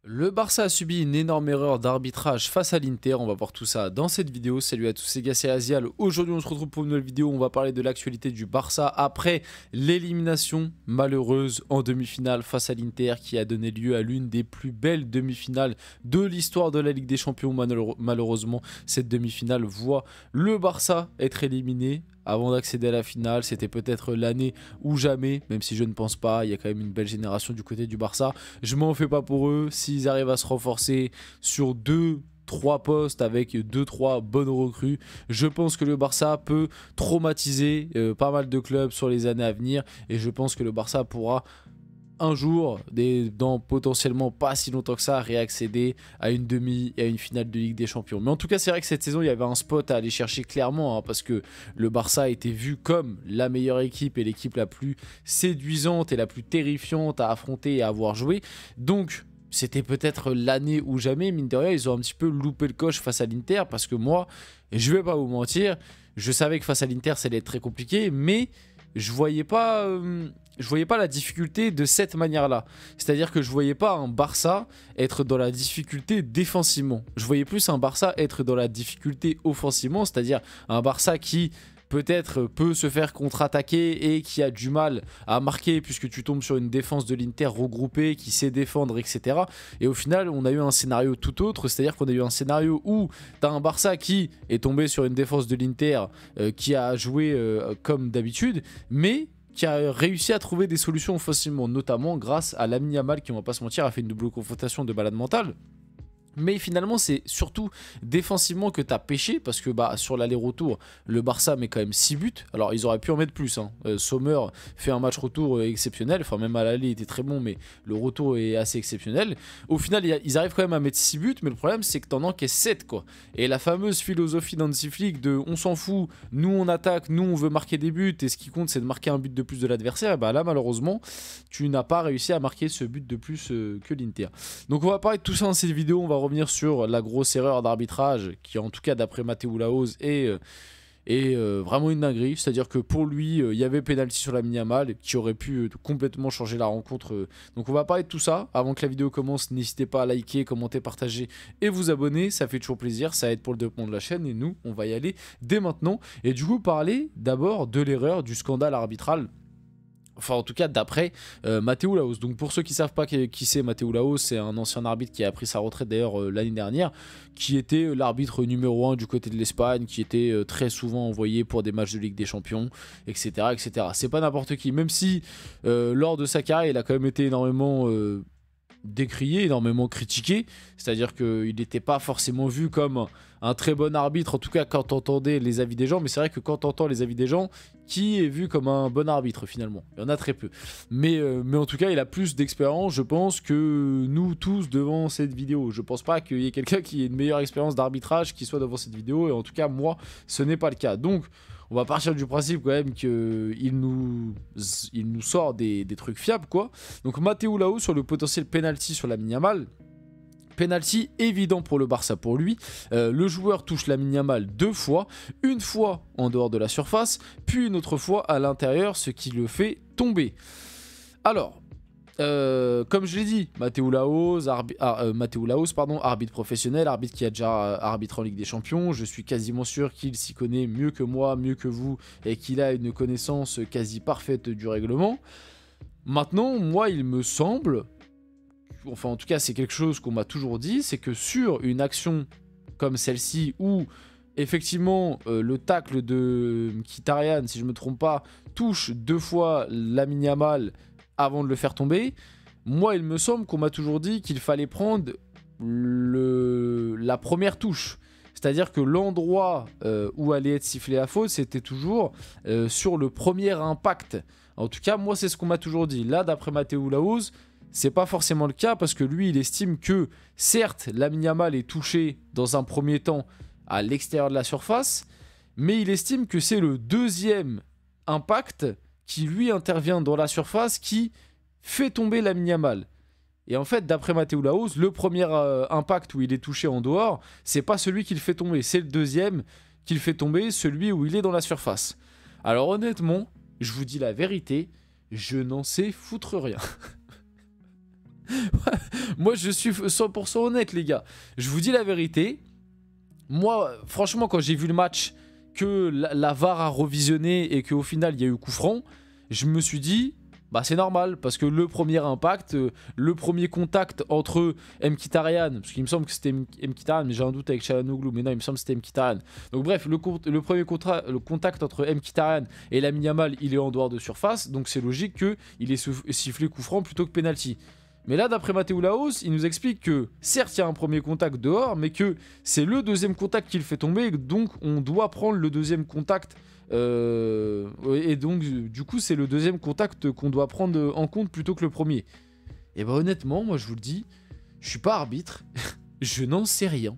Le Barça a subi une énorme erreur d'arbitrage face à l'Inter, on va voir tout ça dans cette vidéo. Salut à tous, c'est Gars, c'est Azial. Aujourd'hui on se retrouve pour une nouvelle vidéo, on va parler de l'actualité du Barça après l'élimination malheureuse en demi-finale face à l'Inter qui a donné lieu à l'une des plus belles demi-finales de l'histoire de la Ligue des Champions. Malheureusement, cette demi-finale voit le Barça être éliminé avant d'accéder à la finale. C'était peut-être l'année ou jamais, même si je ne pense pas. Il y a quand même une belle génération du côté du Barça. Je m'en fais pas pour eux. S'ils arrivent à se renforcer sur 2-3 postes avec 2-3 bonnes recrues, je pense que le Barça peut traumatiser pas mal de clubs sur les années à venir. Et je pense que le Barça pourra un jour, dans potentiellement pas si longtemps que ça, réaccéder à une demi et à une finale de Ligue des Champions. Mais en tout cas, c'est vrai que cette saison, il y avait un spot à aller chercher clairement, hein, parce que le Barça a été vu comme la meilleure équipe et l'équipe la plus séduisante et la plus terrifiante à affronter et à avoir joué. Donc, c'était peut-être l'année ou jamais, mine de rien, ils ont un petit peu loupé le coche face à l'Inter, parce que moi, je vais pas vous mentir, je savais que face à l'Inter, ça allait être très compliqué, mais je voyais pas la difficulté de cette manière-là. C'est-à-dire que je voyais pas un Barça être dans la difficulté défensivement. Je voyais plus un Barça être dans la difficulté offensivement, c'est-à-dire un Barça qui peut-être peut se faire contre-attaquer et qui a du mal à marquer puisque tu tombes sur une défense de l'Inter regroupée qui sait défendre, etc. Et au final, on a eu un scénario tout autre, c'est-à-dire qu'on a eu un scénario où tu as un Barça qui est tombé sur une défense de l'Inter qui a joué comme d'habitude, mais qui a réussi à trouver des solutions offensivement, notamment grâce à Lamine Yamal qui, on va pas se mentir, a fait une double confrontation de malade mental. Mais finalement, c'est surtout défensivement que tu as pêché, parce que sur l'aller-retour, le Barça met quand même 6 buts. Alors, ils auraient pu en mettre plus. Sommer fait un match retour exceptionnel. Enfin, même à l'aller, il était très bon, mais le retour est assez exceptionnel. Au final, ils arrivent quand même à mettre 6 buts, mais le problème, c'est que t'en encaisses 7, quoi. Et la fameuse philosophie d'Hansi Flick de on s'en fout, nous on attaque, nous on veut marquer des buts, et ce qui compte, c'est de marquer un but de plus de l'adversaire. Et là, malheureusement, tu n'as pas réussi à marquer ce but de plus que l'Inter. Donc, on va parler de tout ça dans cette vidéo. On va revenir sur la grosse erreur d'arbitrage qui, en tout cas d'après Mateu Laoz, est vraiment une dinguerie. C'est-à-dire que pour lui, il y avait pénalty sur Lamine Yamal qui aurait pu complètement changer la rencontre. Donc on va parler de tout ça. Avant que la vidéo commence, n'hésitez pas à liker, commenter, partager et vous abonner. Ça fait toujours plaisir, ça aide pour le développement de la chaîne. Et nous, on va y aller dès maintenant. Et du coup, parler d'abord de l'erreur, du scandale arbitral. Enfin, en tout cas, d'après Mateu Laoz. Donc, pour ceux qui ne savent pas qui c'est Mateu Laoz, c'est un ancien arbitre qui a pris sa retraite d'ailleurs l'année dernière, qui était l'arbitre numéro 1 du côté de l'Espagne, qui était très souvent envoyé pour des matchs de Ligue des Champions, etc. etc. C'est pas n'importe qui, même si lors de sa carrière, il a quand même été énormément décrié, énormément critiqué, c'est-à-dire qu'il n'était pas forcément vu comme un très bon arbitre, en tout cas quand on entendait les avis des gens, mais c'est vrai que quand on entend les avis des gens, qui est vu comme un bon arbitre finalement? Il y en a très peu. Mais en tout cas, il a plus d'expérience, je pense, que nous tous devant cette vidéo. Je pense pas qu'il y ait quelqu'un qui ait une meilleure expérience d'arbitrage qui soit devant cette vidéo, et en tout cas, moi, ce n'est pas le cas. Donc, on va partir du principe quand même qu'il nous sort des trucs fiables, quoi. Donc Mateu Laoz sur le potentiel penalty sur Lamine Yamal. Penalty évident pour le Barça pour lui. Le joueur touche Lamine Yamal 2 fois. Une fois en dehors de la surface, puis une autre fois à l'intérieur, ce qui le fait tomber. Alors, comme je l'ai dit, Mateu Laoz, arbitre professionnel, arbitre qui a déjà arbitré en Ligue des Champions. Je suis quasiment sûr qu'il s'y connaît mieux que moi, mieux que vous, et qu'il a une connaissance quasi parfaite du règlement. Maintenant, moi, il me semble, enfin en tout cas c'est quelque chose qu'on m'a toujours dit, c'est que sur une action comme celle-ci, où effectivement le tacle de Mkhitaryan, si je ne me trompe pas, touche 2 fois Lamine Yamal avant de le faire tomber, moi il me semble qu'on m'a toujours dit qu'il fallait prendre la première touche. C'est-à-dire que l'endroit où allait être sifflé la faute, c'était toujours sur le premier impact. En tout cas, moi c'est ce qu'on m'a toujours dit. Là, d'après Mateu Laoz, c'est pas forcément le cas, parce que lui il estime que certes Lamine Yamal est touché dans un premier temps à l'extérieur de la surface, mais il estime que c'est le deuxième impact qui lui intervient dans la surface qui fait tomber Lamine Yamal. Et en fait, d'après Mateu Laoz, le premier impact où il est touché en dehors, c'est pas celui qui le fait tomber, c'est le deuxième qui le fait tomber, celui où il est dans la surface. Alors honnêtement, je vous dis la vérité, je n'en sais foutre rien. Moi, je suis 100% honnête, les gars. Je vous dis la vérité. Moi, franchement, quand j'ai vu le match, que la VAR a revisionné et qu'au final, il y a eu coup franc, je me suis dit, bah c'est normal, parce que le premier impact, le premier contact entre Mkhitaryan, parce qu'il me semble que c'était Mkhitaryan, mais j'ai un doute avec Çalhanoğlu, mais non, il me semble que c'était Mkhitaryan. Donc bref, le premier le contact entre Mkhitaryan et Lamine Yamal, il est en dehors de surface, donc c'est logique qu'il ait sifflé coup franc plutôt que penalty. Mais là, d'après Matteo Laos, il nous explique que certes, il y a un premier contact dehors, mais que c'est le deuxième contact qui le fait tomber, donc on doit prendre le deuxième contact. Et donc, du coup, c'est le deuxième contact qu'on doit prendre en compte plutôt que le premier. Et bah honnêtement, moi je vous le dis, je suis pas arbitre, je n'en sais rien.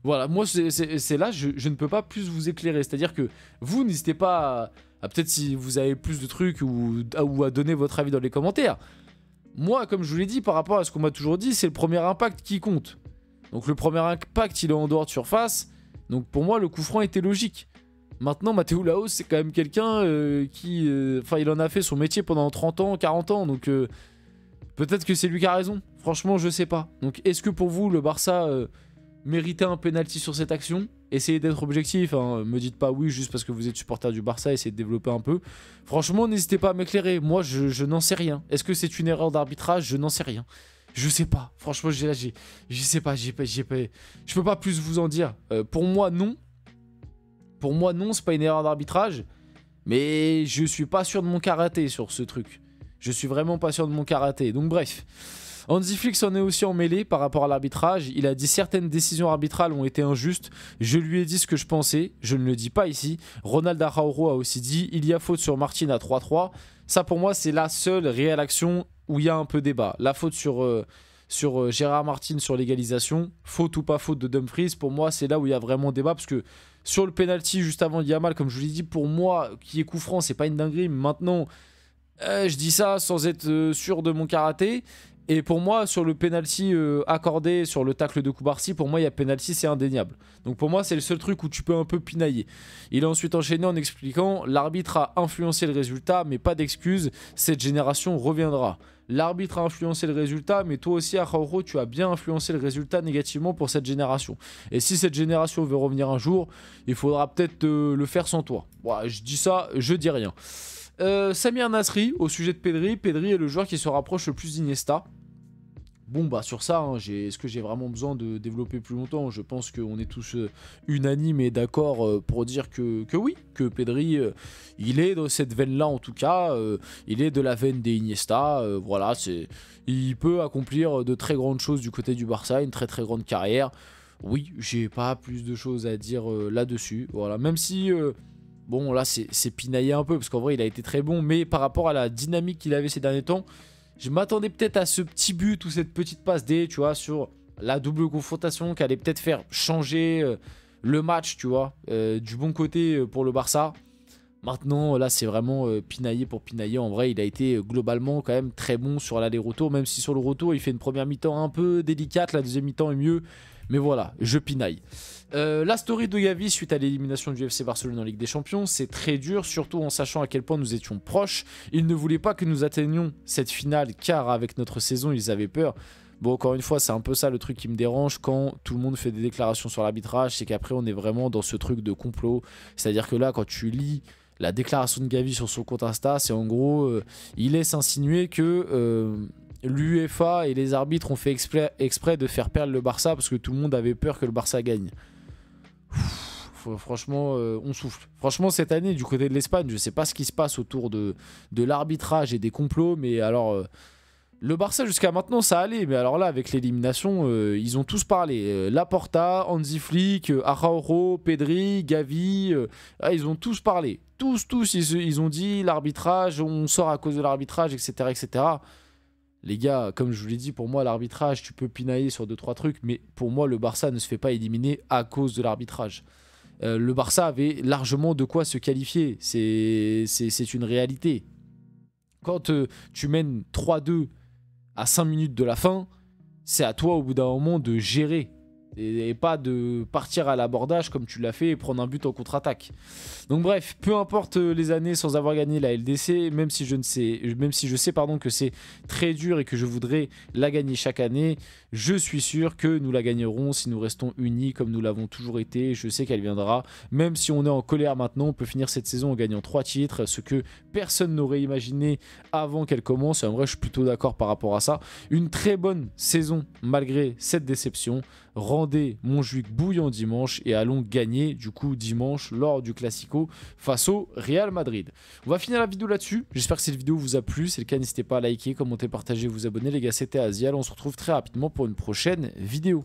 Voilà, moi c'est là, je ne peux pas plus vous éclairer. C'est-à-dire que vous, n'hésitez pas à peut-être si vous avez plus de trucs ou à donner votre avis dans les commentaires. Moi, comme je vous l'ai dit, par rapport à ce qu'on m'a toujours dit, c'est le premier impact qui compte. Donc le premier impact, il est en dehors de surface. Donc pour moi, le coup franc était logique. Maintenant, Matteo Laos, c'est quand même quelqu'un qui... Enfin, il en a fait son métier pendant 30 ans, 40 ans. Donc peut-être que c'est lui qui a raison. Franchement, je sais pas. Donc est-ce que pour vous, le Barça méritait un penalty sur cette action? Essayez d'être objectif, hein. Me dites pas oui juste parce que vous êtes supporter du Barça, essayez de développer un peu. Franchement, n'hésitez pas à m'éclairer. Moi, je n'en sais rien. Est-ce que c'est une erreur d'arbitrage? Je n'en sais rien. Je sais pas. Franchement, je sais pas. Je peux pas plus vous en dire. Pour moi, non. Pour moi, non, c'est pas une erreur d'arbitrage. Mais je suis pas sûr de mon karaté sur ce truc. Je suis vraiment pas sûr de mon karaté. Donc bref. Hansi Flick s'en est aussi emmêlé par rapport à l'arbitrage. Il a dit certaines décisions arbitrales ont été injustes. Je lui ai dit ce que je pensais. Je ne le dis pas ici. Ronald Araujo a aussi dit il y a faute sur Martin à 3-3. Ça pour moi c'est la seule réelle action où il y a un peu débat. La faute sur Gérard Martin sur l'égalisation. Faute ou pas faute de Dumfries. Pour moi c'est là où il y a vraiment débat. Parce que sur le penalty juste avant Yamal, comme je vous l'ai dit, pour moi qui est coup franc c'est pas une dinguerie. Mais maintenant je dis ça sans être sûr de mon karaté. Et pour moi, sur le penalty accordé sur le tacle de Koubarsi, pour moi, il y a penalty, c'est indéniable. Donc pour moi, c'est le seul truc où tu peux un peu pinailler. Il a ensuite enchaîné en expliquant « L'arbitre a influencé le résultat, mais pas d'excuses, cette génération reviendra. L'arbitre a influencé le résultat, mais toi aussi, Araujo, tu as bien influencé le résultat négativement pour cette génération. Et si cette génération veut revenir un jour, il faudra peut-être le faire sans toi. » Voilà, je dis ça, je dis rien. Samir Nasri, au sujet de Pedri. Pedri est le joueur qui se rapproche le plus d'Iniesta. Bon bah sur ça, hein, est-ce que j'ai vraiment besoin de développer plus longtemps? Je pense qu'on est tous unanimes et d'accord pour dire que oui, que Pedri, il est dans cette veine-là en tout cas, il est de la veine des Iniesta, voilà, il peut accomplir de très grandes choses du côté du Barça, une très très grande carrière. Oui, j'ai pas plus de choses à dire là-dessus, voilà, même si... bon là c'est pinaillé un peu parce qu'en vrai il a été très bon, mais par rapport à la dynamique qu'il avait ces derniers temps, je m'attendais peut-être à ce petit but ou cette petite passe D, tu vois, sur la double confrontation qui allait peut-être faire changer le match, tu vois, du bon côté pour le Barça. Maintenant, là, c'est vraiment pinaillé pour pinailler. En vrai, il a été globalement quand même très bon sur l'aller-retour, même si sur le retour, il fait une première mi-temps un peu délicate, la deuxième mi-temps est mieux. Mais voilà, je pinaille. La story de Gavi suite à l'élimination du FC Barcelone en Ligue des Champions, c'est très dur, surtout en sachant à quel point nous étions proches. Ils ne voulaient pas que nous atteignions cette finale, car avec notre saison, ils avaient peur. Bon, encore une fois, c'est un peu ça le truc qui me dérange quand tout le monde fait des déclarations sur l'arbitrage, c'est qu'après on est vraiment dans ce truc de complot. C'est-à-dire que là, quand tu lis la déclaration de Gavi sur son compte Insta, c'est en gros, il laisse insinuer que... l'UEFA et les arbitres ont fait exprès de faire perdre le Barça parce que tout le monde avait peur que le Barça gagne. Franchement, on souffle. Franchement, cette année, du côté de l'Espagne, je sais pas ce qui se passe autour de l'arbitrage et des complots, mais alors, le Barça jusqu'à maintenant, ça allait, mais alors là, avec l'élimination, ils ont tous parlé. Laporta, Hansi Flick, Araujo, Pedri, Gavi, ils ont tous parlé. Tous, ils ont dit l'arbitrage, on sort à cause de l'arbitrage, etc., etc. Les gars, comme je vous l'ai dit, pour moi, l'arbitrage, tu peux pinailler sur 2-3 trucs, mais pour moi, le Barça ne se fait pas éliminer à cause de l'arbitrage. Le Barça avait largement de quoi se qualifier. C'est une réalité. Quand tu mènes 3-2 à 5 minutes de la fin, c'est à toi, au bout d'un moment, de gérer. Et pas de partir à l'abordage comme tu l'as fait et prendre un but en contre-attaque. Donc bref, peu importe les années sans avoir gagné la LDC, même si je sais que c'est très dur et que je voudrais la gagner chaque année, je suis sûr que nous la gagnerons si nous restons unis comme nous l'avons toujours été. Je sais qu'elle viendra, même si on est en colère maintenant, on peut finir cette saison en gagnant 3 titres, ce que personne n'aurait imaginé avant qu'elle commence. Et en vrai, je suis plutôt d'accord par rapport à ça. Une très bonne saison malgré cette déception. Rendez Montjuic bouillant dimanche et allons gagner du coup dimanche lors du Classico face au Real Madrid. On va finir la vidéo là-dessus. J'espère que cette vidéo vous a plu. Si c'est le cas, n'hésitez pas à liker, commenter, partager, vous abonner. Les gars, c'était Azial. On se retrouve très rapidement pour une prochaine vidéo.